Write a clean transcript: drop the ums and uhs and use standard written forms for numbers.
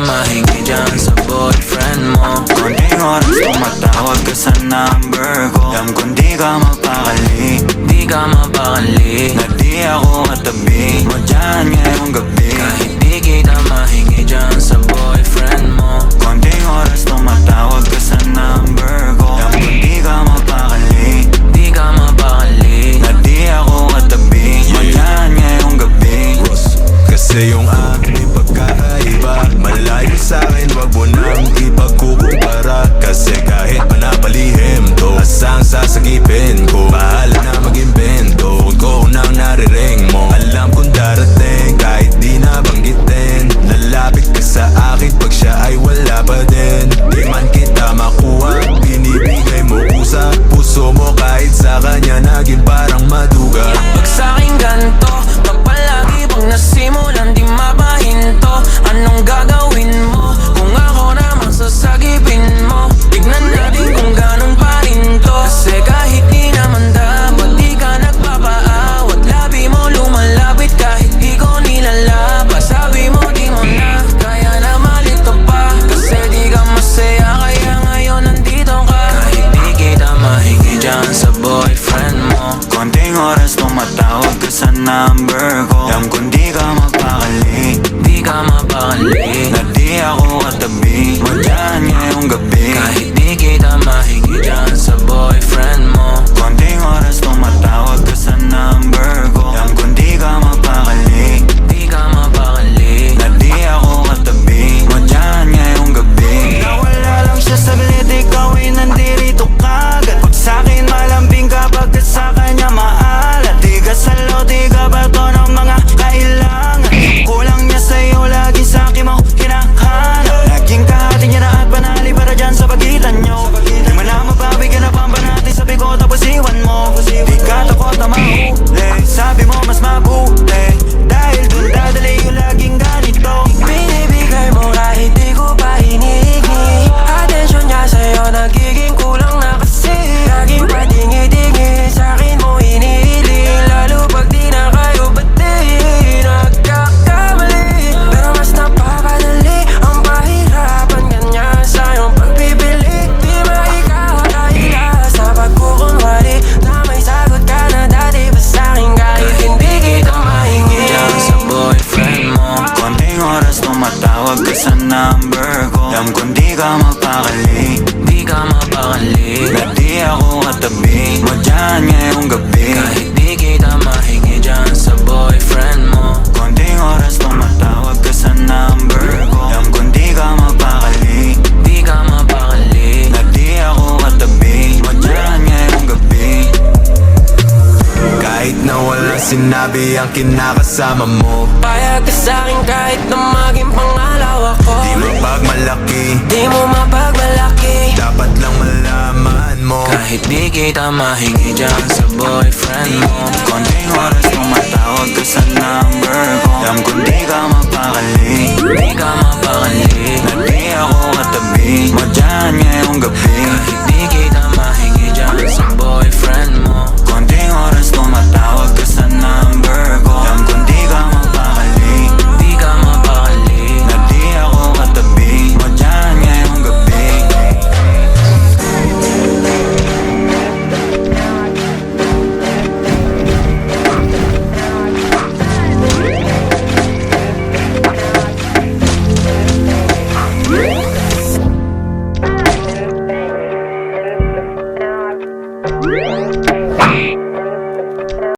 mahingi dyan sa boyfriend mo. Konting oras tumatawag ka sa number ko. Alam kong di ka mapakali, Di ka mapakali, na di ako katabi mo dyan ngayong gabi. kahit di kita mahingi dyan sa boyfriend mo. Konting oras tumatawag ka sa number ko. Alam kong di ka mapakali, Di ka mapakali, na di ako katabi mo dyan ngayong gabi. Kasi yung aming pagkaiba malayo sa'kin, wag mo nang ipagkukumpara. Kasi kahit panapalihim to, asang sasagipin ko, bahala na mag-invento. Huwag ko nang naririnig mo, alam kong darating kahit di nabanggitin. Lalapit ka sa akin pag siya ay wala pa din. Di man kita makuha, binibigay mo kusa puso mo kahit sa kanya naging parang maduga. pag sa'kin ganto, kapag lagi pag nasimulan di mapahinto. Anong gagawin mo kung ako naman sasagipin mo? Tignan natin kung ganun pa rin to. Kasi kahit di naman dapat di ka nagpapaawat, labi mo lumalapit kahit di ko nilalabas. Sabi mo di mo na kaya na malito pa, kasi di ka masaya kaya ngayon nandito ka. Kahit di kita mahingi dyan sa boyfriend mo. Konting oras tumatawag ka sa number ko. Alam kong di ka mapakali, Di ka mapakali, na di ako katabi mo dyan ngayong gabi. kahit di kita mahingi dyan sa boyfriend mo. Konting oras tumatawag ka sa number ko. Alam kong di ka mapakali, Di ka mapakali, na di ako katabi mo dyan ngayong gabi. Nawala lang siya saglit, ikaw ay nandirito kagad. Pag sa'kin malambing kapag ka sa kanya maalat. Di ka salo, di ka bato ng mga kailangan. Kulang niya sa'yo, lagi sa'kin mo hinahanap. Naging kahati niya na at panali para dyan sa pagitan nyo. Di mo na mababigyan na pamba natin, sabi ko tapos iwan mo. Di ka takot na mahuli, sabi mo mas mabuti, dahil dun dadali yung laging ganito. binibigay mo kahit di ko pa hinihingi. Atensyon niya sa'yo nagiging kulang na kasi. Laging patingi-tingi, sa'kin mo hinihiling. Lalo pag di na kayo bati, nagkakamali. Pero mas napapadali ang pahirapan ganyan sa iyong pagpipili. Di ba ikaw dahila sa pagkukunwari na may sagot ka na dati pa sa'kin kahit hindi kita mahingi dyan sa boyfriend mo. Konting oras tumatawag ka sa number ko. Alam kong di ka mapakali, Di ka mapakali, na di ako katabi mo dyan ngayong gabi. kahit di kita mahingi dyan sa boyfriend mo. Konting oras tumatawag ka sa number ko. Alam kong di ka mapakali, Di ka mapakali, na di ako katabi mo dyan ngayong gabi. Kahit na walang sinabi ang kinakasama mo, payag ka sa'kin kahit na maging pangalaw ako. di mapagmalaki, Di mo mapagmalaki, dapat lang malaman mo. kahit di kita mahingi dyan sa boyfriend mo. Konting oras tumatawag ka sa number ko. Alam kong di ka mapakali, Di ka mapakali,